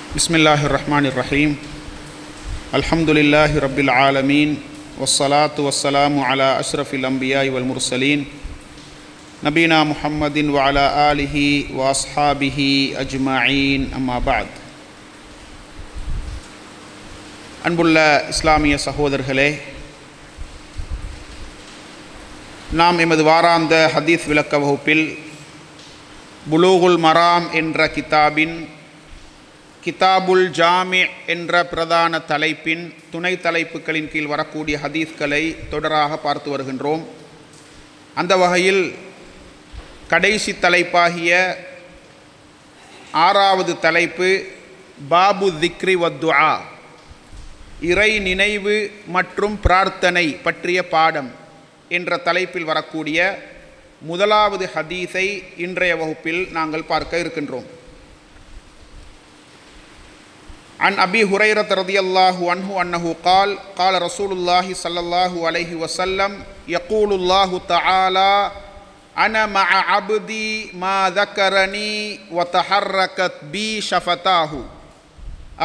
Bismillahirrahmanirrahim. Alhamdulillahi Rabbil Alameen. Wassalatu wassalamu ala ashrafil anbiya'i wal mursalin. Nabina Muhammadin wa ala alihi wa ashabihi ajma'in. Amma ba'd. அன்புள்ள இஸ்லாமிய சகோதரர்களே, நாம் எமது வாராந்த ஹதீஸ் விளக்க வகுப்பில் புலூகுல் மராம் என்ற கிதாபின் கிதாபுல் ஜாமி என்ற பிரதான தலைப்பின் துணை தலைப்புகளின் கீழ் வரக்கூடிய ஹதீஸ்களை தொடராக பார்த்து வருகின்றோம். அந்த வகையில் கடைசி தலைப்பாகிய 6வது தலைப்பு பாபு திக்ரி வத்துஆ, இறை நினைவு மற்றும் பிரார்த்தனை பற்றிய பாடம் என்ற தலைப்பில் வரக்கூடிய முதலாவது ஹதீஸை இன்றைய வகுப்பில் நாங்கள் பார்க்க இருக்கின்றோம். عن أبي هريرة رضي الله عنه أنه قال قال رسول الله صلى الله عليه وسلم يقول الله تعالى أنا مع عبدي ما ذكرني وتحركت بي شفتاه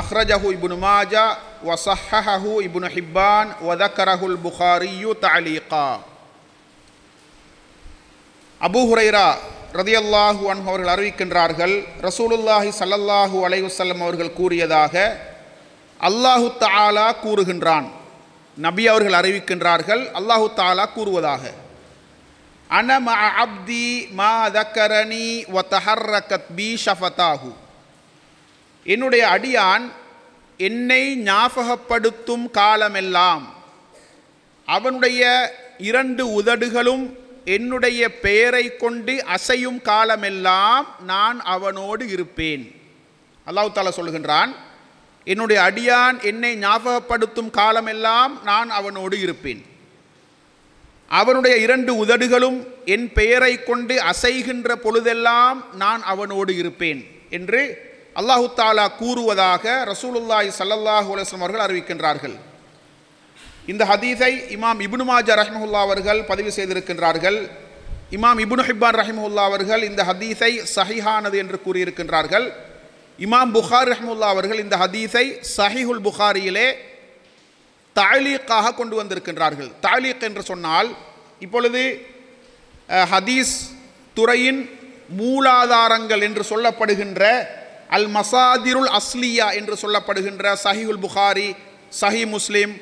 أخرجه ابن ماجه وصححه ابن حبان وذكره البخاري تعليقا. அபூ ஹுரைரா ரதியல்லாஹு அன்ஹு அவர்கள் அறிவிக்கின்றார்கள், ரசூலுல்லாஹி ஸல்லல்லாஹு அலைஹி வஸல்லம் அவர்கள் கூறியதாக அல்லாஹு தஆலா கூறுகின்றான். நபி அவர்கள் அறிவிக்கின்றார்கள், அல்லாஹு தஆலா கூறுவதாக, அன மஅ அப்தி மா தக்கரனி வ தஹர்ரகத் பி ஷஃபதாஹு, என்னுடைய அடியான் என்னை ஞாபகப்படுத்தும் காலமெல்லாம் அவனுடைய 2 உதடுகளும் என்னுடைய பெயரை கொண்டு அசையும் காலமெல்லாம் நான் அவனோடு இருப்பேன். அல்லாஹ் தஆலா சொல்கின்றான், என்னுடைய அடியான் என்னை ஞாபகப்படுத்தும் காலமெல்லாம் நான் அவனோடு இருப்பேன். அவனுடைய 2 உதடுகளும் என் பெயரை கொண்டு அசைகின்ற பொழுதெல்லாம் நான் அவனோடு இருப்பேன் என்று அல்லாஹ் தஆலா கூறுவதாக ரசூலுல்லாஹி ஸல்லல்லாஹு அலைஹி வஸல்லம் அவர்கள் அறிவிக்கின்றார்கள். இந்த ஹதீஸை இமாம் இப்னு மாஜா ரஹ்மஹுல்லாஹ் அவர்கள் பதிவு செய்திருக்கின்றார்கள். இமாம் இப்னு ஹிப்பான் ரஹ்மஹுல்லாஹ் அவர்கள் இந்த ஹதீஸை சஹீஹானது என்று கூறியிருக்கின்றார்கள். இமாம் புகாரி ரஹ்மஹுல்லாஹ் அவர்கள் இந்த ஹதீஸை சஹீஹுல் புகாரியிலே தஅலீக்காக கொண்டு வந்திருக்கின்றார்கள். தஅலீக் என்று சொன்னால், இப்பொழுது ஹதீஸ் துறையின் மூலாதாரங்கள் என்று சொல்லப்படுகின்ற அல் மசாதிருல் அஸ்லியா என்று சொல்லப்படுகின்ற சஹீஹுல் புகாரி, சஹீஹ் முஸ்லிம்,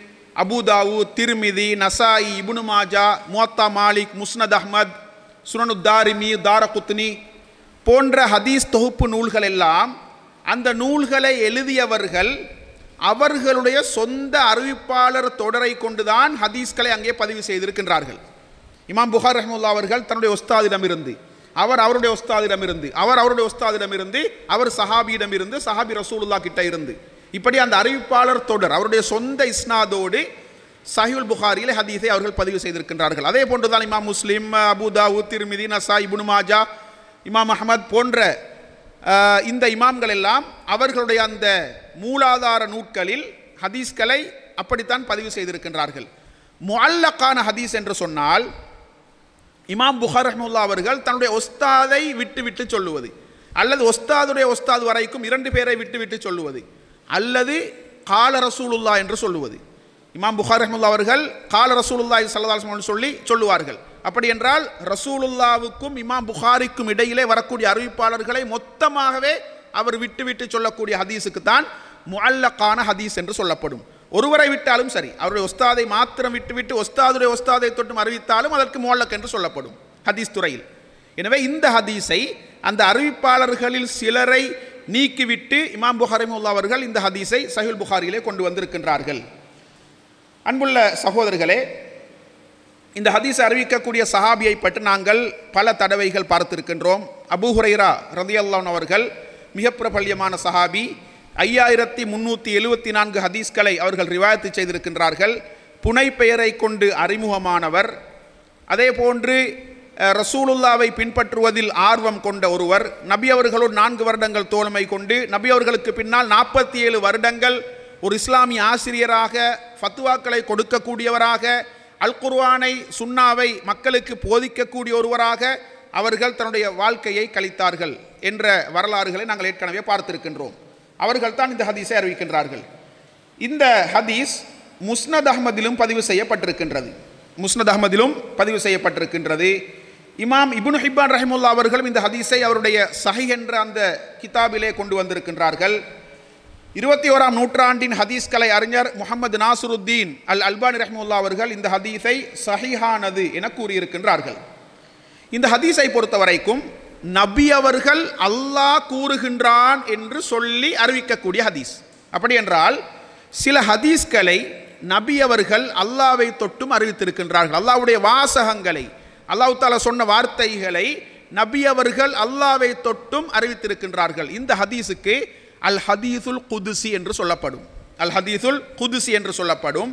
அபூ தாவூத், திர்மிதி, நசாயி, இப்னு மாஜா, முவத்தா மாலிக், முஸ்னத் அஹ்மத், சுனனுத் தாரிமி, தாரகுத்னி போன்ற ஹதீஸ் தொகுப்பு நூல்கள் எல்லாம், அந்த நூல்களை எழுதியவர்கள் அவர்களுடைய சொந்த அறிவிப்பாளர் தொடரை கொண்டுதான் ஹதீஸ்களை அங்கே பதிவு செய்திருக்கின்றார்கள். இமாம் புகாரி ரஹ்மத்துல்லாஹி அவர்கள் தன்னுடைய உஸ்தாதிடமிருந்து, அவர் அவருடைய உஸ்தாதிடமிருந்து, அவர் அவருடைய உஸ்தாதிடமிருந்து, அவர் சஹாபியிடமிருந்து, சஹாபி ரசூலுல்லாஹ் கிட்ட இருந்து, இப்படி அந்த அறிவிப்பாளர் தொடர் அவருடைய சொந்த இஸ்னாதோடு சஹீஹுல் புகாரியிலே ஹதீஸை அவர்கள் பதிவு செய்திருக்கின்றார்கள். அதே போன்றுதான் இமாம் முஸ்லிம், அபூ தாவூத், திர்மிதி, நசாய், இப்னு மாஜா, இமாம் அஹ்மத் போன்ற இந்த இமாம்கள் எல்லாம் அவர்களுடைய அந்த மூலாதார நூட்களில் ஹதீஸ்களை அப்படித்தான் பதிவு செய்திருக்கின்றார்கள். முஅல்லகான ஹதீஸ் என்று சொன்னால், இமாம் புகாரி ரஹ்மத்துல்லாஹி அவர்கள் தன்னுடைய உஸ்தாதை விட்டு சொல்லுவது, அல்லது உஸ்தாதுடைய உஸ்தாது வரைக்கும் 2 பேரை விட்டு சொல்லுவது, அல்லது கால ரசூலுல்லாஹ் என்று சொல்லுவது. இமாம் புகாரி ரஹ்மத்துல்லாஹி அவர்கள் கால ரசூலுல்லாஹி ஸல்லல்லாஹு அலைஹி வஸல்லம் சொல்லுவார்கள். அப்படி என்றால் ரசூலுல்லாவுக்கும் இமாம் புகாரிக்கும் இடையிலே வரக்கூடிய அறிவிப்பாளர்களை மொத்தமாகவே அவர் விட்டு சொல்லக்கூடிய ஹதீஸுக்கு தான் முஅல்லகான ஹதீஸ் என்று சொல்லப்படும். ஒருவரை விட்டாலும் சரி, அவருடைய உஸ்தாதை மாத்திரம் விட்டு உஸ்தாதுடைய உஸ்தாதை தொட்டும் அறிவித்தாலும் அதற்கு முஅல்லக் என்று சொல்லப்படும் ஹதீஸ் துறையில். எனவே இந்த ஹதீஸை அந்த அறிவிப்பாளர்களில் சிலரை நீக்கிவிட்டு இமாம் புகாரி ரஹ்மத்துல்லாஹி அவர்கள் இந்த ஹதீஸை சஹீஹுல் புகாரியிலே கொண்டு வந்திருக்கின்றார்கள். அன்புள்ள சகோதரர்களே, இந்த ஹதீஸை அறிவிக்கக்கூடிய சஹாபியை பற்றி நாங்கள் பல தடவைகள் பார்த்திருக்கின்றோம். அபூ ஹுரைரா ரலியல்லாஹு அன்ஹு அவர்கள் மிக பிரபல்யமான சஹாபி. 5374 ஹதீஸ்களை அவர்கள் ரிவாயத்து செய்திருக்கின்றார்கள். புனை பெயரை கொண்டு அறிமுகமானவர். அதே போன்று ரசூலுல்லாவை பின்பற்றுவதில் ஆர்வம் கொண்ட ஒருவர். நபி அவர்களோடு 4 வருடங்கள் தோழமை கொண்டு நபி அவர்களுக்கு பின்னால் 47 வருடங்கள் ஒரு இஸ்லாமிய ஆசிரியராக ஃபத்வாக்களை கொடுக்கக்கூடியவராக, அல் குர்ஆனை சுன்னாவை மக்களுக்கு போதிக்கக்கூடிய ஒருவராக அவர்கள் தன்னுடைய வாழ்க்கையை கழித்தார்கள் என்ற வரலாறுகளை நாங்கள் ஏற்கனவே பார்த்திருக்கின்றோம். அவர்கள் தான் இந்த ஹதீஸை அறிவிக்கின்றார்கள். இந்த ஹதீஸ் முஸ்னத் அஹ்மதிலும் பதிவு செய்யப்பட்டிருக்கின்றது. முஸ்னத் அஹ்மதிலும் பதிவு செய்யப்பட்டிருக்கின்றது. இமாம் இப்னு ஹிப்பான் ரஹிமுல்லா அவர்களும் இந்த ஹதீஸை அவருடைய சஹீஹ் என்ற அந்த கிதாபிலே கொண்டு வந்திருக்கின்றார்கள். 21ஆம் நூற்றாண்டின் ஹதீஸ் கலை அறிஞர் முஹம்மது நாசருத்தீன் அல் அல்பானி ரஹிமுல்லா அவர்கள் இந்த ஹதீஸை சஹீஹானது என கூறியிருக்கின்றார்கள். இந்த ஹதீஸை பொறுத்தவரைக்கும் நபி அவர்கள் அல்லாஹ் கூறுகின்றான் என்று சொல்லி அறிவிக்கக்கூடிய ஹதீஸ். அப்படி என்றால் சில ஹதீஸ்களை நபி அவர்கள் அல்லாஹ்வை தொட்டும் அறிவித்திருக்கின்றார்கள். அல்லாஹ்வுடைய வாசகங்களை, அல்லாஹ் தஆலா சொன்ன வார்த்தைகளை நபி அவர்கள் அல்லாஹ்வை தொட்டும் அறிவித்திருக்கின்றார்கள். இந்த ஹதீஸுக்கு அல் ஹதீஸுல் குதுசி என்று சொல்லப்படும். அல் ஹதீஸுல் குதுசி என்று சொல்லப்படும்.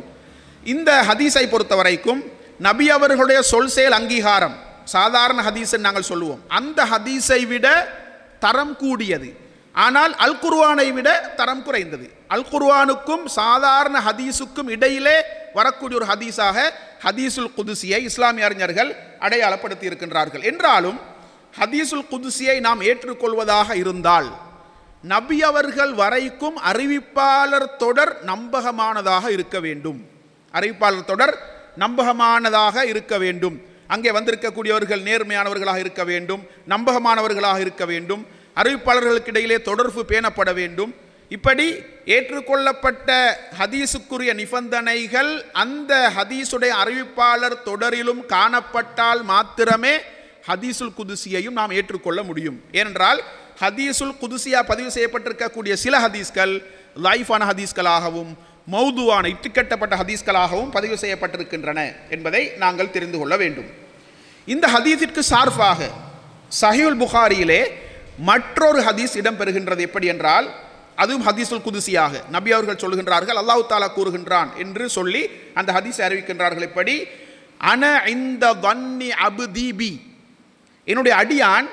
இந்த ஹதீஸை பொறுத்தவரைக்கும் நபி அவர்களுடைய சொல் செயல் அங்கீகாரம், சாதாரண ஹதீஸ் நாங்கள் சொல்லுவோம், அந்த ஹதீஸை விட தரம் கூடியது. ஆனால் அல் குர்ஆனை விட தரம் குறைந்தது. அல் குர்ஆனுக்கும் சாதாரண ஹதீஸுக்கும் இடையிலே வரக்கூடிய ஒரு ஹதீஸாக ஹதீஸுல் குதுசியை இஸ்லாமிய அறிஞர்கள் அடையாளப்படுத்தி இருக்கின்றார்கள். என்றாலும் ஹதீஸுல் குதுசியை நாம் ஏற்றுக்கொள்வதாக இருந்தால் நபி அவர்கள் வரைக்கும் அறிவிப்பாளர் தொடர் நம்பகமானதாக இருக்க வேண்டும். அறிவிப்பாளர் தொடர் நம்பகமானதாக இருக்க வேண்டும். அங்கே வந்திருக்கக்கூடியவர்கள் நேர்மையானவர்களாக இருக்க வேண்டும், நம்பகமானவர்களாக இருக்க வேண்டும், அறிவிப்பாளர்களுக்கு இடையிலே தொடர்பு பேணப்பட வேண்டும். இப்படி ஏற்றுக்கொள்ளப்பட்ட ஹதீஸுக்குரிய நிபந்தனைகள் அந்த ஹதீஸுடைய அறிவிப்பாளர் தொடரிலும் காணப்பட்டால் மாத்திரமே ஹதீஸுல் குதுசியையும் நாம் ஏற்றுக்கொள்ள முடியும். ஏனென்றால் ஹதீஸுல் குதுசியா பதிவு செய்யப்பட்டிருக்கக்கூடிய சில ஹதீஸ்கள் லைஃபான ஹதீஸ்களாகவும் மௌதுவான இட்டுக்கட்டப்பட்ட ஹதீஸ்களாகவும் பதிவு செய்யப்பட்டிருக்கின்றன என்பதை நாங்கள் தெரிந்து கொள்ள வேண்டும். இந்த ஹதீஸிற்கு சார்பாக சஹீஹுல் புகாரியிலே மற்றொரு ஹதீஸ் இடம்பெறுகின்றது. எப்படி என்றால் அதுவும் ஹதீஸுல் குதுசியாக நபி அவர்கள் சொல்கின்றார்கள், அல்லாஹ் தஆலா கூறுகின்றான் என்று சொல்லி அந்த ஹதீஸை அறிவிக்கின்றார்கள். எப்படி? அன இந்த வன்னி அப்தி பி, என்னுடைய அடியான்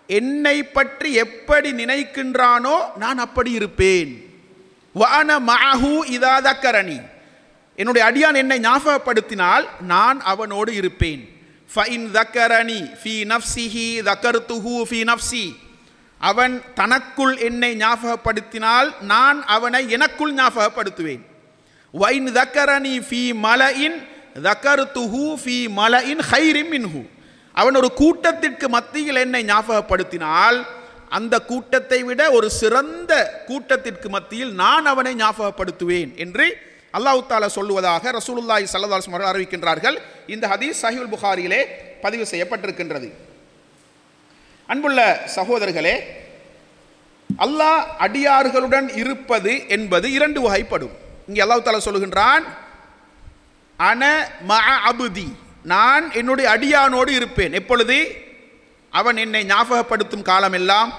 என்னை பற்றி எப்படி நினைக்கின்றானோ நான் அப்படி இருப்பேன். வஅன மஅஹு இதா தக்கரனி, என்னுடைய அடியான் என்னை ஞாபகப்படுத்தினால் நான் அவனோடு இருப்பேன். ஃபஇன் தக்கரனி ஃபீ நஃப்ஸிஹி தக்கர்துஹு ஃபீ நஃப்ஸி, அவன் தனக்குள் என்னை ஞாபகப்படுத்தினால் நான் அவனை எனக்குள் ஞாபகப்படுத்துவேன். வைன் தக்கரனி ஃபீ மலஇன் தக்கர்துஹு ஃபீ மலஇன் கைரின் மின்ஹு, அவன் ஒரு கூட்டத்திற்கு மத்தியில் என்னை ஞாபகப்படுத்தினால் அந்த கூட்டத்தை விட ஒரு சிறந்த கூட்டத்திற்கு மத்தியில் நான் அவனை ஞாபகப்படுத்துவேன் என்று அல்லாஹ் தஆலா சொல்லுவதாக ரசூலுல்லாஹி ஸல்லல்லாஹு அலைஹி வஸல்லம் அறிவிக்கின்றார்கள். இந்த ஹதீஸ் சஹீஹுல் புகாரியிலே பதிவு செய்யப்பட்டிருக்கின்றது. அன்புள்ள சகோதரர்களே, அல்லாஹ் அடியார்களுடன் இருப்பது என்பது இரண்டு வகைப்படும். இங்கே அல்லாஹ் தஆலா சொல்லுகின்றான், அன மஅ அப்தி, நான் என்னுடைய அடியானோடு இருப்பேன். எப்பொழுது? அவன் என்னை ஞாபகப்படுத்தும் காலமெல்லாம்,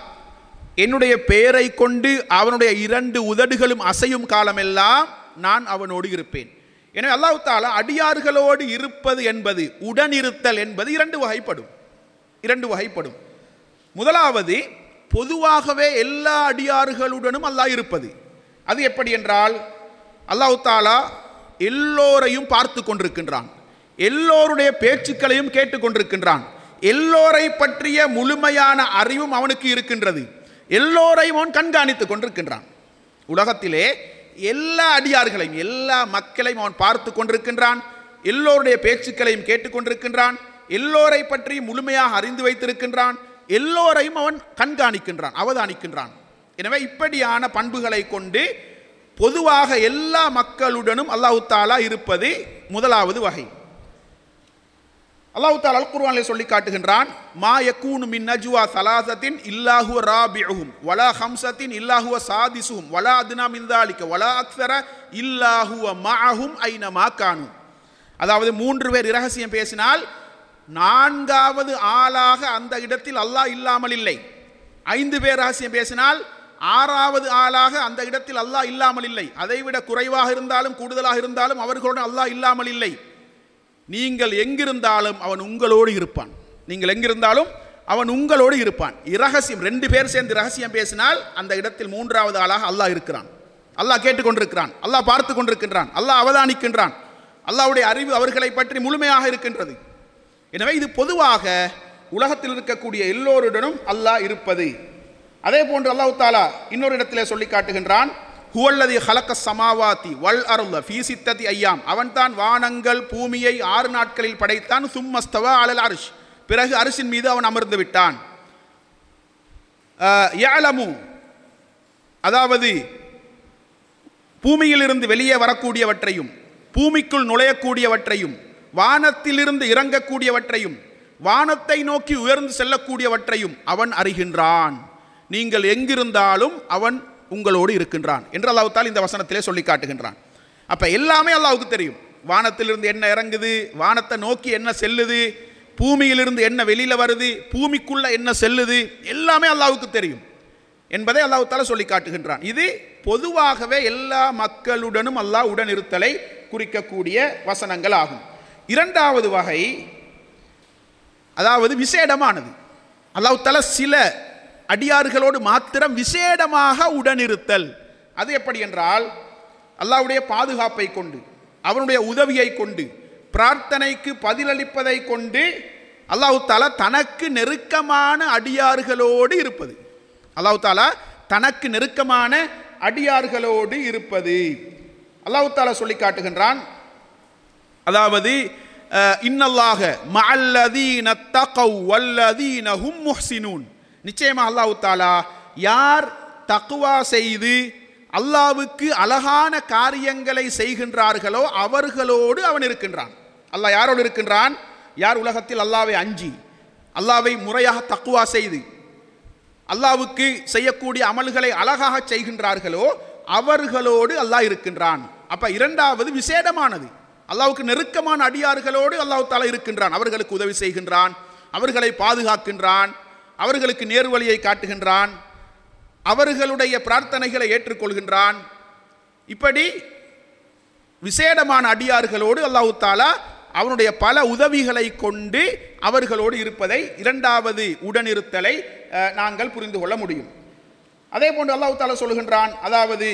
என்னுடைய பெயரை கொண்டு அவனுடைய இரண்டு உதடுகளும் அசையும் காலமெல்லாம் நான் அவனோடு இருப்பேன். எனவே அல்லாஹ் தஆலா அடியார்களோடு இருப்பது என்பது, உடனிருத்தல் என்பது இரண்டு வகைப்படும். முதலாவது, பொதுவாகவே எல்லா அடியார்களுடனும் அல்லாஹ் இருப்பது. அது எப்படி என்றால், அல்லாஹ் தஆலா எல்லோரையும் பார்த்து கொண்டிருக்கின்றான், எல்லோருடைய பேச்சுக்களையும் கேட்டுக்கொண்டிருக்கின்றான், எல்லோரை பற்றிய முழுமையான அறிவும் அவனுக்கு இருக்கின்றது, எல்லோரையும் அவன் கண்காணித்துக் கொண்டிருக்கின்றான். உலகத்திலே எல்லா அடியார்களையும் எல்லா மக்களையும் அவன் பார்த்து கொண்டிருக்கின்றான், எல்லோருடைய பேச்சுக்களையும் கேட்டுக்கொண்டிருக்கின்றான், எல்லோரை பற்றி முழுமையாக அறிந்து வைத்திருக்கின்றான், எல்லோரையும் அவன் கண்காணிக்கின்றான், அவதானிக்கின்றான். எனவே இப்படியான பண்புகளை கொண்டு பொதுவாக எல்லா மக்களுடனும் அல்லாஹ் தஆலா இருப்பது முதலாவது வகை. அல்லாஹ் தஆலா அல் குர்ஆனிலே சொல்லி காட்டுகின்றான், மா யகூனு மின் நஜ்வா ஸலாஸத்தின் இல்லா ஹுவ ராபிஉஹும் வலா ஹம்ஸத்தின் இல்லா ஹுவ சாதிஸுஹும் வலா அத்னா மின் ذلك வலா அக்ஸர இல்லா ஹுவ மஅஹும் ஐனமா கானு. அதாவது 3 பேர் இரகசியம் பேசினால் 4வது ஆளாக அந்த இடத்தில் அல்லாஹ் இல்லாமல் இல்லை. 5 பேர் ரகசியம் பேசினால் 6வது ஆளாக அந்த இடத்தில் அல்லாஹ் இல்லாமல் இல்லை. அதைவிட குறைவாக இருந்தாலும் கூடுதலாக இருந்தாலும் அவர்களுடன் அல்லாஹ் இல்லாமல் இல்லை. நீங்கள் எங்கிருந்தாலும் அவன் உங்களோடு இருப்பான். நீங்கள் எங்கிருந்தாலும் அவன் உங்களோடு இருப்பான். இரகசியம் 2 பேர் சேர்ந்து ரகசியம் பேசினால் அந்த இடத்தில் 3வது ஆளாக அல்லாஹ் இருக்கிறான். அல்லாஹ் கேட்டுக்கொண்டிருக்கிறான், அல்லாஹ் பார்த்து கொண்டிருக்கின்றான், அல்லாஹ் அவதானிக்கின்றான், அல்லாஹ்வுடைய அறிவு அவர்களை பற்றி முழுமையாக இருக்கின்றது. எனவே இது பொதுவாக உலகத்தில் இருக்கக்கூடிய எல்லோருடனும் அல்லாஹ் இருப்பது. அதே போன்று அல்லாஹ் தஆலா இன்னொரு இடத்திலே சொல்லி காட்டுகின்றான், ஹுவல்லதி ஹலக்க சமாவாதி வல் அர்த ஃபீ சித்ததி அய்யாம், அவன்தான் வானங்கள் பூமியை 6 நாட்களில் படைத்தான். சும்மஸ்தவா அலல் அர்ஷ், பிறகு அரிசின் மீது அவன் அமர்ந்து விட்டான். யஅலமு, அதாவது பூமியிலிருந்து வெளியே வரக்கூடியவற்றையும் பூமிக்குள் நுழையக்கூடியவற்றையும் வானத்திலிருந்து இறங்கக்கூடியவற்றையும் வானத்தை நோக்கி உயர்ந்து செல்லக்கூடியவற்றையும் அவன் அறிகின்றான். நீங்கள் எங்கிருந்தாலும் அவன் உங்களோடு இருக்கின்றான் என்று அல்லாஹ் தஆலா இந்த வசனத்திலே சொல்லி காட்டுகின்றான். அப்ப எல்லாமே அல்லாஹ்வுக்கு தெரியும். வானத்திலிருந்து என்ன இறங்குது, வானத்தை நோக்கி என்ன செல்லுது, பூமியிலிருந்து என்ன வெளியில வருது, பூமிக்குள்ள என்ன செல்லுது, எல்லாமே அல்லாஹ்வுக்கு தெரியும் என்பதை அல்லாஹ் தஆலா சொல்லி காட்டுகின்றான். இது பொதுவாகவே எல்லா மக்களுடனும் அல்லாஹ் உடன் இருத்தலை குறிக்கக்கூடிய வசனங்கள் ஆகும். இரண்டாவது வகை, அதாவது விசேடமானது. அல்லாஹ் தஆலா சில அடியார்களோடு மாத்திரம் விசேடமாக உடனிருத்தல். அது எப்படி என்றால், அல்லாஹ்வுடைய பாதுகாப்பை கொண்டு, அவனுடைய உதவியை கொண்டு, பிரார்த்தனைக்கு பதிலளிப்பதை கொண்டு அல்லாஹ் தஆலா தனக்கு நெருக்கமான அடியார்களோடு இருப்பது. அல்லாஹ் தஆலா தனக்கு நெருக்கமான அடியார்களோடு இருப்பது அல்லாஹ் தஆலா சொல்லி காட்டுகின்றான். அதாவது இன்னல்லாஹ மஅல்லதீன தகவ் வல்லதீன ஹும் முஹ்சினூன், நிச்சயமாக அல்லாஹ் தஆலா யார் தக்வா செய்து அல்லாஹ்வுக்கு அழகான காரியங்களை செய்கின்றார்களோ அவர்களோடு அவன் இருக்கின்றான். அல்லாஹ் யாரோடு இருக்கின்றான்? யார் உலகத்தில் அல்லாஹ்வை அஞ்சி அல்லாஹ்வை முறையாக தக்வா செய்து அல்லாஹ்வுக்கு செய்யக்கூடிய அமல்களை அழகாக செய்கின்றார்களோ அவர்களோடு அல்லாஹ் இருக்கின்றான். அப்ப இரண்டாவது விசேடமானது, அல்லாஹ்வுக்கு நெருக்கமான அடியார்களோடு அல்லாஹ் தஆலா இருக்கின்றான். அவர்களுக்கு உதவி செய்கின்றான், அவர்களை பாதுகாக்கின்றான், அவர்களுக்கு நேர்வழியை காட்டுகின்றான், அவர்களுடைய பிரார்த்தனைகளை ஏற்றுக்கொள்கின்றான். இப்படி விசேடமான அடியார்களோடு அல்லாஹ் தஆலா அவனுடைய பல உதவிகளை கொண்டு அவர்களோடு இருப்பதை, இரண்டாவது உடனிருத்தலை நாங்கள் புரிந்து கொள்ள முடியும். அதே போன்று அல்லாஹ் தஆலா சொல்கின்றான், அதாவது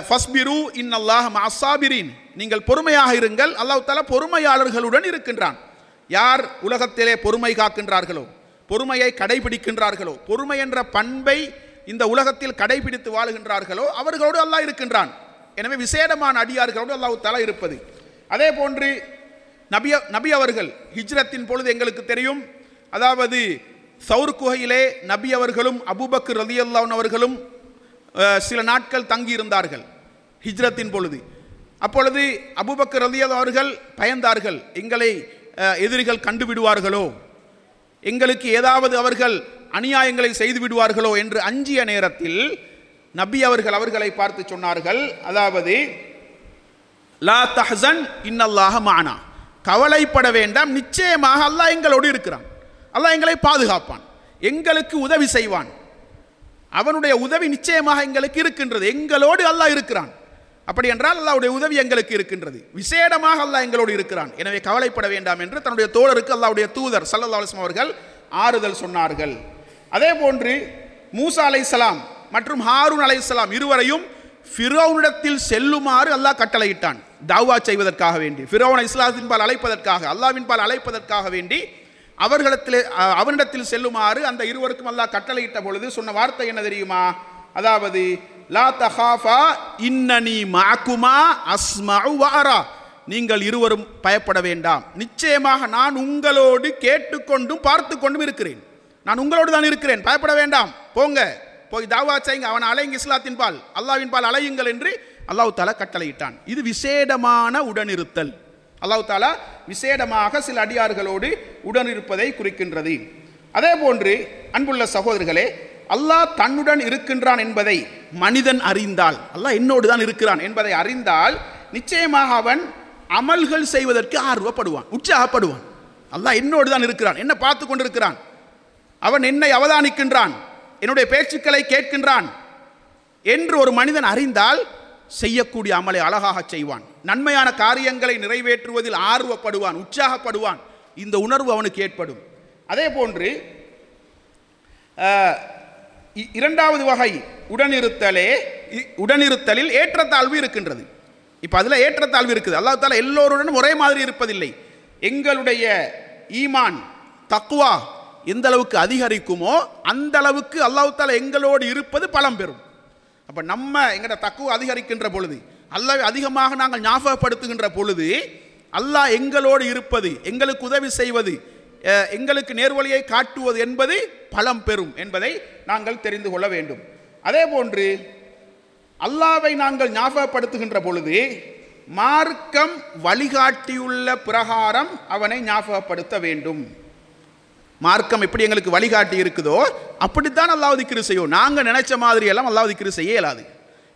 ஃபஸ்பிரு இன்னல்லாஹ மஅஸ்ஸாபிரீன், நீங்கள் பொறுமையாக இருங்கள், அல்லாஹ் தஆலா பொறுமையாளர்களுடன் இருக்கின்றான். யார் உலகத்திலே பொறுமை காக்கின்றார்களோ, பொறுமையை கடைபிடிக்கின்றார்களோ, பொறுமை என்ற பண்பை இந்த உலகத்தில் கடைபிடித்து வாழுகின்றார்களோ அவர்களோடு அல்லாஹ் இருக்கின்றான். எனவே விசேடமான அடியார்களோடு அல்லாஹ் தஆலா இருப்பது. அதே போன்று நபி அவர்கள் ஹிஜ்ரத்தின் பொழுது எங்களுக்கு தெரியும், அதாவது சௌர் குகையிலே நபி அவர்களும் அபூபக்கர் ரலியல்லாஹு அன்ஹு அவர்களும் சில நாட்கள் தங்கி இருந்தார்கள் ஹிஜ்ரத்தின் பொழுது. அப்பொழுது அபூபக்கர் ரலியல்லாஹு அவர்கள் பயந்தார்கள், எங்களை எதிரிகள் கண்டுவிடுவார்களோ, எங்களுக்கு ஏதாவது அவர்கள் அநியாயங்களை செய்து விடுவார்களோ என்று அஞ்சிய நேரத்தில் நபி அவர்கள் அவர்களை பார்த்து சொன்னார்கள், அதாவது லா தஹ்சன் இன்னல்லாஹ மஅனா, கவலைப்பட வேண்டாம், நிச்சயமாக அல்லாஹ் எங்களோடு இருக்கிறான், அல்லாஹ் எங்களை பாதுகாப்பான், எங்களுக்கு உதவி செய்வான், அவனுடைய உதவி நிச்சயமாக எங்களுக்கு இருக்கின்றது, எங்களோடு அல்லாஹ் இருக்கிறான். அப்படி என்றால் அல்லாஹ்வுடைய உதவி எங்களுக்கு இருக்கின்றது, விசேடமாக அல்லாஹ் எங்களோடு இருக்கிறான், எனவே கவலைப்பட வேண்டாம் என்று தன்னுடைய தோழருக்கு அல்லாஹ்வுடைய தூதர் ஸல்லல்லாஹு அலைஹி வஸல்லம் அவர்கள் ஆறுதல் சொன்னார்கள். அதே போன்று மூசா அலைஹிஸ்ஸலாம் மற்றும் ஹாரூன் அலைஹிஸ்ஸலாம் இருவரையும் ஃபிரௌனிடத்தில் செல்லுமாறு அல்லாஹ் கட்டளையிட்டான். தாவா செய்வதற்காக வேண்டி, ஃபிரௌனை இஸ்லாத்தின் பால் அழைப்பதற்காக, அல்லாஹ்வின் பால் அழைப்பதற்காக வேண்டி அவனிடத்தில் செல்லுமாறு அந்த இருவருக்கும் அல்லாஹ் கட்டளையிட்ட பொழுது சொன்ன வார்த்தை என்ன தெரியுமா? அதாவது லா தஹாஃபா இன்னனி மஅகுமா அஸ்மஉ வ அரா, நீங்கள் இருவரும் பயப்பட வேண்டாம், நிச்சயமாக நான் உங்களோடு கேட்டுக்கொண்டும் பார்த்து கொண்டும் இருக்கிறேன், நான் உங்களோடு தான் இருக்கிறேன், பயப்பட வேண்டாம், போங்க போய் தாவா செய்யுங்க, அவன் அலையுங்க, இஸ்லாத்தின் பால் அல்லாஹ்வின் பால் அலையுங்கள் என்று அல்லாஹ் தஆலா கட்டளையிட்டான். இது விசேடமான உடனிருத்தல். அல்லாஹ் தஆலா விசேடமாக சில அடியார்களோடு உடனிருப்பதை குறிக்கின்றது. அதே போன்று அன்புள்ள சகோதரர்களே, அல்லாஹ் தன்னுடன் இருக்கின்றான் என்பதை மனிதன் அறிந்தால், அல்லாஹ் என்னோடு தான் இருக்கிறான் என்பதை அறிந்தால் நிச்சயமாக அவன் அமல்கள் செய்வதற்கு ஆர்வப்படுவான், உற்சாகப்படுவான். அல்லாஹ் என்னோடு தான் இருக்கிறான், என்ன பார்த்து கொண்டிருக்கிறான், அவன் என்னை அவதானிக்கின்றான், என்னுடைய பேச்சுக்களை கேட்கின்றான் என்று ஒரு மனிதன் அறிந்தால் செய்யக்கூடிய அமலை அழகாக செய்வான், நன்மையான காரியங்களை நிறைவேற்றுவதில் ஆர்வப்படுவான், உற்சாகப்படுவான், இந்த உணர்வு அவனுக்கு ஏற்படும். அதே போன்று இரண்டாவது வகை உடனிருத்தலில் ஏற்றத்தாழ்வு இருக்கின்றது. இப்போ அதில் ஏற்றத்தாழ்வு இருக்குது. அல்லாஹ் தஆலா எல்லோருடனும் ஒரே மாதிரி இருப்பதில்லை. எங்களுடைய ஈமான், தக்வா, எந்த அளவுக்கு அதிகரிக்குமோ அந்த அளவுக்கு அல்லாஹ் தஆலா எங்களோடு இருப்பது பலம் பெறும். அப்போ நம்ம எங்கட தக்குவா அதிகரிக்கின்ற பொழுது, அல்லாஹ்வை அதிகமாக நாங்கள் ஞாபகப்படுத்துகின்ற பொழுது, அல்லாஹ் எங்களோடு இருப்பது, எங்களுக்கு உதவி செய்வது, எங்களுக்கு நேர்வழியை காட்டுவது என்பது பலம் பெறும் என்பதை நாங்கள் தெரிந்து கொள்ள வேண்டும். அதே போன்று அல்லாஹ்வை நாங்கள் ஞாபகப்படுத்துகின்ற பொழுது மார்க்கம் வழிகாட்டியுள்ள பிரகாரம் அவனை ஞாபகப்படுத்த வேண்டும். மார்க்கம் எப்படி எங்களுக்கு வழிகாட்டி இருக்குதோ அப்படித்தான் அல்லாஹ் திக்ரு செய்யும். நாங்கள் நினைச்ச மாதிரி எல்லாம் அல்லாஹ் திக்ரு செய்ய இயலாது.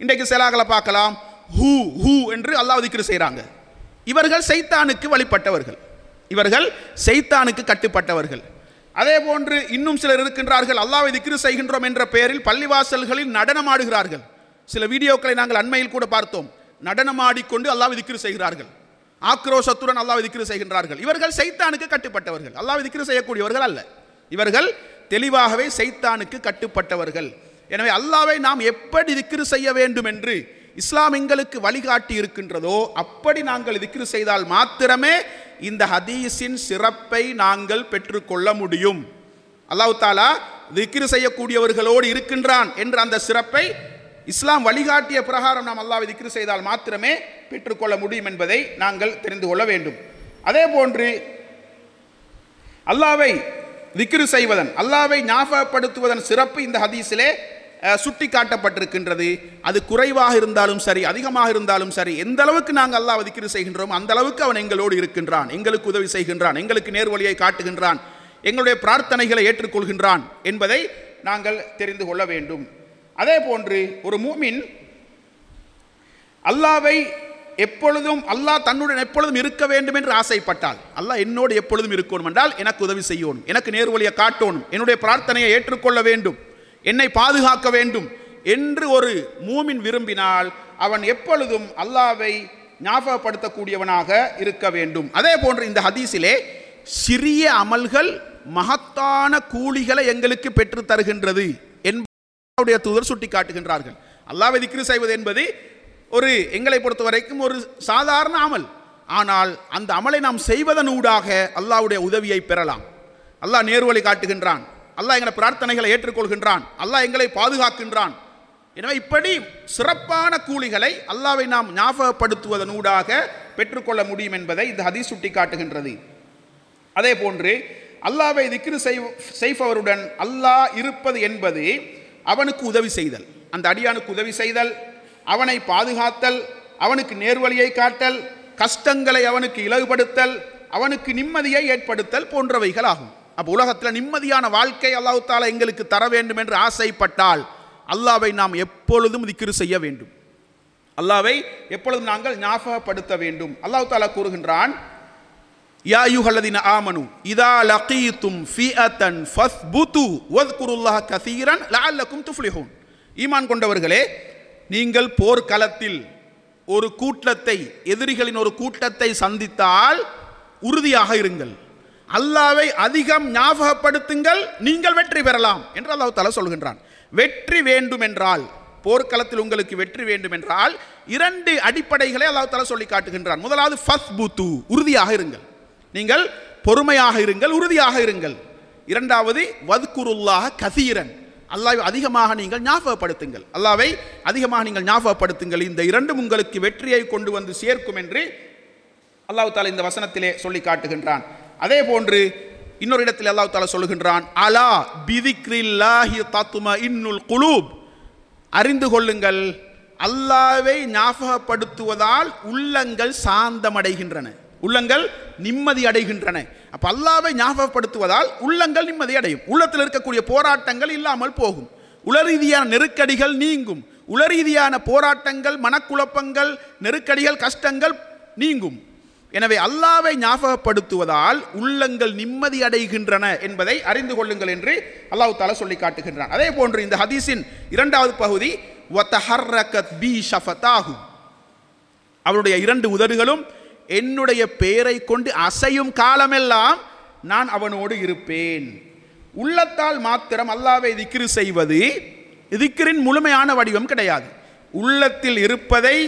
இன்றைக்கு சிலாக்களை பார்க்கலாம், ஹூ ஹூ என்று அல்லாஹ் திக்ரு செய்கிறாங்க. இவர்கள் சைத்தானுக்கு வழிபட்டவர்கள், இவர்கள் சைத்தானுக்கு கட்டுப்பட்டவர்கள். அதே போன்று இன்னும் சிலர் இருக்கின்றார்கள், அல்லாஹ்வை திக்ரு செய்கின்றோம் என்ற பெயரில் பள்ளிவாசல்களில் நடனமாடுகிறார்கள். சில வீடியோக்களை நாங்கள் அண்மையில் கூட பார்த்தோம். நடனமாடிக்கொண்டு அல்லாஹ்வை திக்ரு செய்கிறார்கள், ஆக்ரோஷத்துடன் அல்லாஹ்வை திக்ரு செய்கின்றார்கள். இவர்கள் சைத்தானுக்கு கட்டுப்பட்டவர்கள், அல்லாஹ்வை திக்ரு செய்யக்கூடியவர்கள் அல்ல. இவர்கள் தெளிவாகவே சைத்தானுக்கு கட்டுப்பட்டவர்கள். எனவே அல்லாஹ்வை நாம் எப்படி திக்ரு செய்ய வேண்டும் என்று இஸ்லாம் எங்களுக்கு வழிகாட்டி இருக்கின்றதோ அப்படி நாங்கள் திக்ரு செய்தால் மாத்திரமே இந்த ஹதீஸின் சிறப்பை நாங்கள் பெற்றுக்கொள்ள முடியும். அல்லாஹ் தஆலா திக்ரு செய்யக்கூடியவர்களோடு இருக்கின்றான் என்ற அந்த சிறப்பை இஸ்லாம் வழிகாட்டிய பிரகாரம் நாம் அல்லாஹ்வை திக்ரு செய்தால் மாத்திரமே பெற்றுக்கொள்ள முடியும் என்பதை நாங்கள் தெரிந்து கொள்ள வேண்டும். அதே போன்று அல்லாஹ்வை திக்ரு செய்வதன், அல்லாஹ்வை ஞாபகப்படுத்துவதன் சிறப்பு இந்த ஹதீஸிலே சுட்டி காட்டப்பட்டிருக்கின்றது. அது குறைவாக இருந்தாலும் சரி, அதிகமாக இருந்தாலும் சரி, எந்த அளவுக்கு நாங்கள் அல்லாஹ்வை திக்ரு செய்கின்றோம் அந்த அளவுக்கு அவன் எங்களோடு இருக்கின்றான், எங்களுக்கு உதவி செய்கின்றான், எங்களுக்கு நேர்வழியை காட்டுகின்றான், எங்களுடைய பிரார்த்தனைகளை ஏற்றுக்கொள்கின்றான் என்பதை நாங்கள் தெரிந்து கொள்ள வேண்டும். அதே போன்று ஒரு மூமின் அல்லாஹ்வை எப்பொழுதும், அல்லாஹ் தன்னுடன் எப்பொழுதும் இருக்க வேண்டும் என்று ஆசைப்பட்டால், அல்லாஹ் என்னோடு எப்பொழுதும் இருக்கணும் என்றால் எனக்கு உதவி செய்யணும், எனக்கு நேர்வழியை காட்டணும், என்னுடைய பிரார்த்தனையை ஏற்றுக்கொள்ள வேண்டும், என்னை பாதுகாக்க வேண்டும் என்று ஒரு மூமின் விரும்பினால் அவன் எப்பொழுதும் அல்லாஹ்வை ஞாபகப்படுத்தக்கூடியவனாக இருக்க வேண்டும். அதே போன்று இந்த ஹதீஸிலே சிறிய அமல்கள் மகத்தான கூலிகளை எங்களுக்கு பெற்று தருகின்றது என்பதை தூதர் சுட்டி காட்டுகின்றார்கள். அல்லாஹ்வை திக்ரு செய்வது என்பது ஒரு எங்களை பொறுத்த வரைக்கும் ஒரு சாதாரண அமல். ஆனால் அந்த அமலை நாம் செய்வதனூடாக அல்லாஹ்வுடைய உதவியை பெறலாம். அல்லாஹ் நேர்வழி காட்டுகின்றான், அல்லாஹ் எங்களை பிரார்த்தனைகளை ஏற்றுக்கொள்கின்றான், அல்லாஹ் எங்களை பாதுகாக்கின்றான். எனவே இப்படி சிறப்பான கூலிகளை அல்லாஹ்வை நாம் ஞாபகப்படுத்துவதனூடாக பெற்றுக்கொள்ள முடியும் என்பதை இந்த ஹதீஸ் சுட்டி காட்டுகின்றது. அதே போன்று அல்லாஹ்வை திக்ரு செய்பவருடன் அல்லாஹ் இருப்பது என்பது அவனுக்கு உதவி செய்தல், அந்த அடியானுக்கு உதவி செய்தல், அவனை பாதுகாத்தல், அவனுக்கு நேர்வழியை காட்டல், கஷ்டங்களை அவனுக்கு இலகுபடுத்தல், அவனுக்கு நிம்மதியை ஏற்படுத்தல் போன்றவைகள் ஆகும். அப்போ உலகத்தில் நிம்மதியான வாழ்க்கை அல்லாஹ் தஆலா எங்களுக்கு தர வேண்டும் என்று ஆசைப்பட்டால் அல்லாஹ்வை நாம் எப்பொழுதும் திக்ரு செய்ய வேண்டும், அல்லாஹ்வை எப்பொழுதும் நாங்கள் ஞாபகப்படுத்த வேண்டும். அல்லாஹ் தஆலா கூறுகின்றான், யா அய்யுஹல்லதீன ஆமனு இதா லகீதும் ஃபிஅத்தன் ஃபஸ்புது வذ்குருல்லாஹ கஸீரன் லஅல்லகும் துஃப்லிஹூன். ஈமான் கொண்டவர்களே, நீங்கள் போர்க்களத்தில் ஒரு கூட்டத்தை, எதிரிகளின் ஒரு கூட்டத்தை சந்தித்தால் உறுதியாக இருங்கள், அல்லாஹ்வை அதிகம் ஞாபகப்படுத்துங்கள், நீங்கள் வெற்றி பெறலாம் என்று அல்லாஹ் தஆலா சொல்கின்றான். வெற்றி வேண்டும் என்றால், போர்க்களத்தில் உங்களுக்கு வெற்றி வேண்டும் என்றால் இரண்டு அடிப்படைகளை அல்லாஹ் தஆலா சொல்லி காட்டுகின்றான். முதலாவது ஃபஸ்புது, உறுதியாக இருங்கள், நீங்கள் பொறுமையாக இருங்கள், உறுதியாக இருங்கள். இரண்டாவது வذ்குருல்லாஹ கஸீரன், அல்லாஹ்வை அதிகமாக நீங்கள் ஞாபகப்படுத்துங்கள், அல்லாஹ்வை அதிகமாக நீங்கள் ஞாபகப்படுத்துங்கள். இந்த இரண்டும் உங்களுக்கு வெற்றியை கொண்டு வந்து சேர்க்கும் என்று அல்லாஹ் தஆலா இந்த வசனத்திலே சொல்லி காட்டுகின்றான். அதே போன்று இன்னொரு இடத்தில் அல்லாஹ் தஆலா சொல்லுகின்றான், அலா பிதிக்ரில்லாஹி தத்மஇன்னுல் குலூப், அறிந்து கொள்ளுங்கள், அல்லாஹ்வை ஞாபகப்படுத்துவதால் உள்ளங்கள் சாந்தமடைகின்றன, உள்ளங்கள் நிம்மதி அடைகின்றன. அப்ப அல்லாஹ்வை ஞாபகப்படுத்துவதால் உள்ளங்கள் நிம்மதி அடையும், உள்ளத்தில் இருக்கக்கூடிய போராட்டங்கள் இல்லாமல் போகும், உளரீதியான நெருக்கடிகள் நீங்கும், உளரீதியான போராட்டங்கள், மனக்குழப்பங்கள், நெருக்கடிகள், கஷ்டங்கள் நீங்கும். எனவே அல்லாஹ்வை ஞாபகப்படுத்துவதால் உள்ளங்கள் நிம்மதி அடைகின்றன என்பதை அறிந்து கொள்ளுங்கள் என்று அல்லாஹ் தஆலா சொல்லி காட்டுகின்றான். அதே போன்று இந்த ஹதீஸின் இரண்டாவது பகுதி வதஹர்ரகத் பி ஷஃபதாஹு, அவருடைய இரண்டு உதடுகளும் என்னுடைய பெயரை கொண்டு அசையும் காலமெல்லாம் நான் அவனோடு இருப்பேன். உள்ளத்தால் மாத்திரம் அல்லாஹ்வை திக்ரு செய்வது திக்ரின் முழுமையான வடிவம் கிடையாது. உள்ளத்தில் இருப்பதை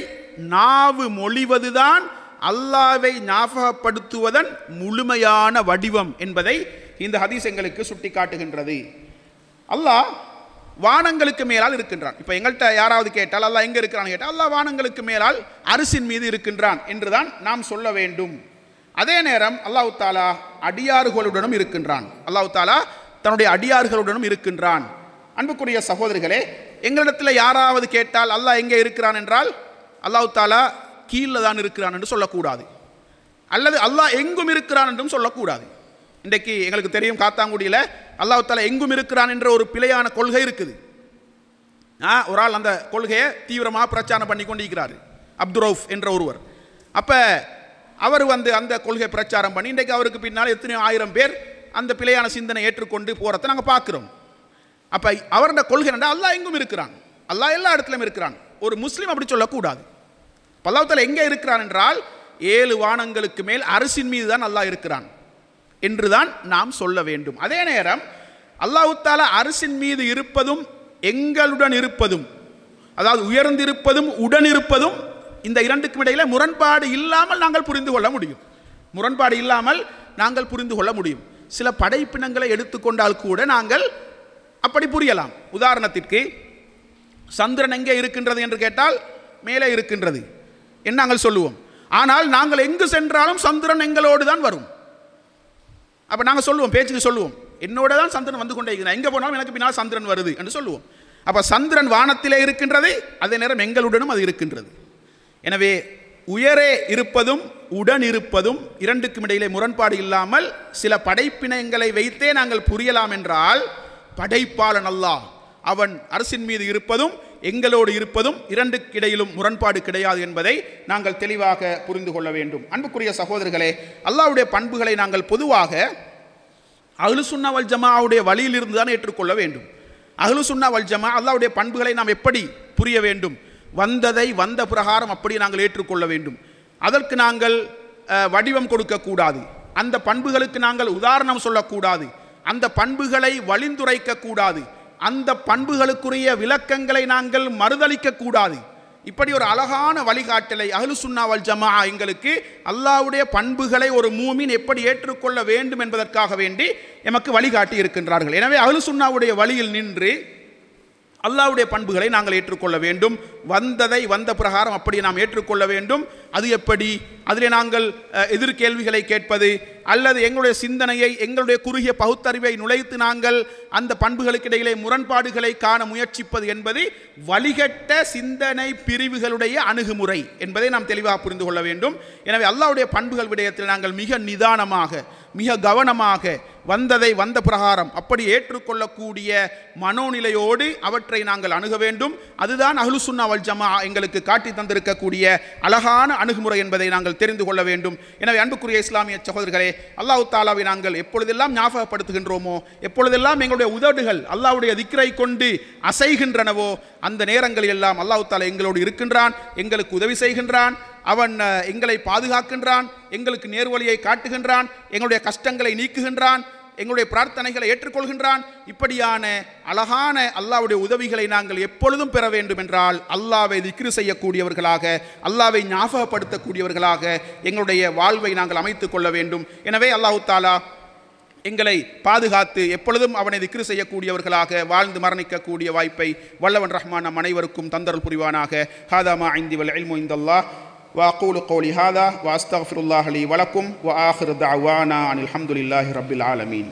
நாவு மொழிவதுதான் அல்லாஹ்வை ஞாபகப்படுத்துவதன் முழுமையான வடிவம் என்பதை இந்த ஹதீஸ் எங்களுக்கு சுட்டி காட்டுகின்றது. அல்லாஹ் வானங்களுக்கு மேலால் இருக்கின்றான். இப்போ எங்கள்கிட்ட யாராவது கேட்டால் அல்லாஹ் எங்கே இருக்கிறான்னு கேட்டால் அல்லாஹ் வானங்களுக்கு மேலால் அரிசின் மீது இருக்கின்றான் என்றுதான் நாம் சொல்ல வேண்டும். அதே நேரம் அல்லாஹ் தாலா அடியார்களுடனும் இருக்கின்றான். அல்லாஹ் தாலா தன்னுடைய அடியார்களுடனும் இருக்கின்றான். அன்புக்குரிய சகோதரிகளே, எங்களிடத்தில் யாராவது கேட்டால் அல்லாஹ் எங்கே இருக்கிறான் என்றால் அல்லாஹ் தாலா கீழே தான் இருக்கிறான் என்று சொல்லக்கூடாது, அல்லது அல்லாஹ் எங்கும் இருக்கிறான் என்றும் சொல்லக்கூடாது. இன்றைக்கு எங்களுக்கு தெரியும், காத்தாங்குடியில் அல்லாஹ் தாலா எங்கும் இருக்கிறான் என்ற ஒரு பிழையான கொள்கை இருக்குது. ஒரு ஆள் அந்த கொள்கையை தீவிரமாக பிரச்சாரம் பண்ணி கொண்டிருக்கிறார், அப்துரவுஃப் என்ற ஒருவர். அப்போ அவர் அந்த கொள்கை பிரச்சாரம் பண்ணி இன்றைக்கு அவருக்கு பின்னால் எத்தனையோ ஆயிரம் பேர் அந்த பிழையான சிந்தனை ஏற்றுக்கொண்டு போகிறத நாங்கள் பார்க்குறோம். அப்போ அவருடைய கொள்கை என்ன? அல்லாஹ் எங்கும் இருக்கிறான், அல்லாஹ் எல்லா இடத்துலையும் இருக்கிறான். ஒரு முஸ்லீம் அப்படி சொல்லக்கூடாது. அல்லாஹ் தாலா எங்கே இருக்கிறான் என்றால் 7 வானங்களுக்கு மேல் அரசின் மீது தான் அல்லாஹ் இருக்கிறான் என்றுதான் நாம் சொல்ல வேண்டும். அதே நேரம் அல்லாஹ் தாலா அரசின் மீது இருப்பதும் எங்களுடன் இருப்பதும், அதாவது உயர்ந்திருப்பதும் உடன் இருப்பதும், இந்த இரண்டுக்கும் இடையில முரண்பாடு இல்லாமல் நாங்கள் புரிந்து கொள்ள முடியும். முரண்பாடு இல்லாமல் நாங்கள் புரிந்து கொள்ள முடியும். சில படைப்பினங்களை எடுத்துக்கொண்டால் கூட நாங்கள் அப்படி புரியலாம். உதாரணத்திற்கு சந்திரன் எங்கே இருக்கின்றது என்று கேட்டால் மேலே இருக்கின்றது என்று நாங்கள் சொல்லுவோம். ஆனால் நாங்கள் எங்கு சென்றாலும் சந்திரன் எங்களோடு தான் வரும். அப்போ நாங்கள் சொல்லுவோம், பேச்சுக்கு சொல்லுவோம், என்னோட தான் சந்திரன் வந்து கொண்டே இருக்கிறான், எங்கே போனாலும் எனக்கு பின்னால் சந்திரன் வருது என்று சொல்லுவோம். அப்போ சந்திரன் வானத்திலே இருக்கின்றது, அதே நேரம் எங்களுடனும் அது இருக்கின்றது. எனவே உயரே இருப்பதும் உடன் இருப்பதும் இரண்டுக்கும் இடையிலே முரண்பாடு இல்லாமல் சில படைப்பினங்களை வைத்தே நாங்கள் புரியலாம் என்றால், படைப்பாளன் அல்லாஹ் அவன் அரசின் மீது இருப்பதும் எங்களோடு இருப்பதும் இரண்டுக்கு இடையிலும் முரண்பாடு கிடையாது என்பதை நாங்கள் தெளிவாக புரிந்து கொள்ள வேண்டும். அன்புக்குரிய சகோதரர்களே, அல்லாஹ்வுடைய பண்புகளை நாங்கள் பொதுவாக அஹ்லு சுன்னா வல் ஜமாஅவுடைய வழியிலிருந்து தான் ஏற்றுக்கொள்ள வேண்டும். அஹ்லு சுன்னா வல் ஜமா அல்லாஹ்வுடைய பண்புகளை நாம் எப்படி புரிய வேண்டும்? வந்ததை வந்த பிரகாரம் அப்படி நாங்கள் ஏற்றுக்கொள்ள வேண்டும். அதற்கு நாங்கள் வடிவம் கொடுக்கக்கூடாது, அந்த பண்புகளுக்கு நாங்கள் உதாரணம் சொல்லக்கூடாது, அந்த பண்புகளை வழிந்துரைக்க கூடாது, அந்த பண்புகளுக்குரிய விளக்கங்களை நாங்கள் மறுதளிக்க கூடாது. இப்படி ஒரு அழகான வழிகாட்டலை அஹ்லு சுன்னா வல் ஜமாஅ எங்களுக்கு அல்லாஹ்வுடைய பண்புகளை ஒரு மூமின் எப்படி ஏற்றுக்கொள்ள வேண்டும் என்பதற்காக வேண்டி எமக்கு வழிகாட்டி இருக்கின்றார்கள். எனவே அஹ்லு சுன்னாவுடைய வழியில் நின்று அல்லாஹ்வுடைய பண்புகளை நாங்கள் ஏற்றுக்கொள்ள வேண்டும். வந்ததை வந்த பிரகாரம் அப்படி நாம் ஏற்றுக்கொள்ள வேண்டும். அது எப்படி? அதிலே நாங்கள் எதிர்கேள்விகளை கேட்பது அல்லது எங்களுடைய சிந்தனையை, எங்களுடைய குறுகிய பகுத்தறிவை நுழைத்து நாங்கள் அந்த பண்புகளுக்கு இடையிலே முரண்பாடுகளை காண முயற்சிப்பது என்பது வழிகட்ட சிந்தனை பிரிவுகளுடைய அணுகுமுறை என்பதை நாம் தெளிவாக புரிந்து கொள்ள வேண்டும். எனவே அல்லாஹ்வுடைய பண்புகள் விடயத்தில் நாங்கள் மிக நிதானமாக, மிக கவனமாக, வந்ததை வந்த பிரகாரம் அப்படி ஏற்றுக்கொள்ளக்கூடிய மனோநிலையோடு அவற்றை நாங்கள் அணுக வேண்டும். அதுதான் அஹ்லு சுன்னா வல் ஜமாஅ எங்களுக்கு காட்டி தந்திருக்கக்கூடிய அழகான அணுகுமுறை என்பதை நாங்கள் தெரிந்து கொள்ள வேண்டும். எனவே அன்புக்குரிய இஸ்லாமிய சகோதரர்களே, அல்லாஹ் தாலாவை நாங்கள் எப்பொழுதெல்லாம் ஞாபகப்படுத்துகின்றோமோ, எப்பொழுதெல்லாம் எங்களுடைய உதடுகள் அல்லாஹ்வுடைய திக்ரை கொண்டு அசைகின்றனவோ, அந்த நேரங்களில் எல்லாம் அல்லாஹ் தாலா எங்களோடு இருக்கின்றான், எங்களுக்கு உதவி செய்கின்றான், அவன் எங்களை பாதுகாக்கின்றான், எங்களுக்கு நேர்வழியை காட்டுகின்றான், எங்களுடைய கஷ்டங்களை நீக்குகின்றான், எங்களுடைய பிரார்த்தனைகளை ஏற்றுக்கொள்கின்றான். இப்படியான அழகான அல்லாஹ்வுடைய உதவிகளை நாங்கள் எப்பொழுதும் பெற வேண்டும் என்றால் அல்லாஹ்வை திக்ரு செய்யக்கூடியவர்களாக, அல்லாஹ்வை ஞாபகப்படுத்தக்கூடியவர்களாக எங்களுடைய வாழ்வை நாங்கள் அமைத்துக் கொள்ள வேண்டும். எனவே அல்லாஹ் தாலா எங்களை பாதுகாத்து எப்பொழுதும் அவனை திக்ரு செய்யக்கூடியவர்களாக வாழ்ந்து மரணிக்கக்கூடிய வாய்ப்பை வல்லவன் ரஹ்மான் நம் அனைவருக்கும் தந்தருள் புரிவானாக. ஹாதா மா இந்தி வல் இல்மு இந்தல்லாஹ் وأقول قولي هذا وأستغفر الله لي ولكم وآخر دعوانا أن الحمد لله رب العالمين.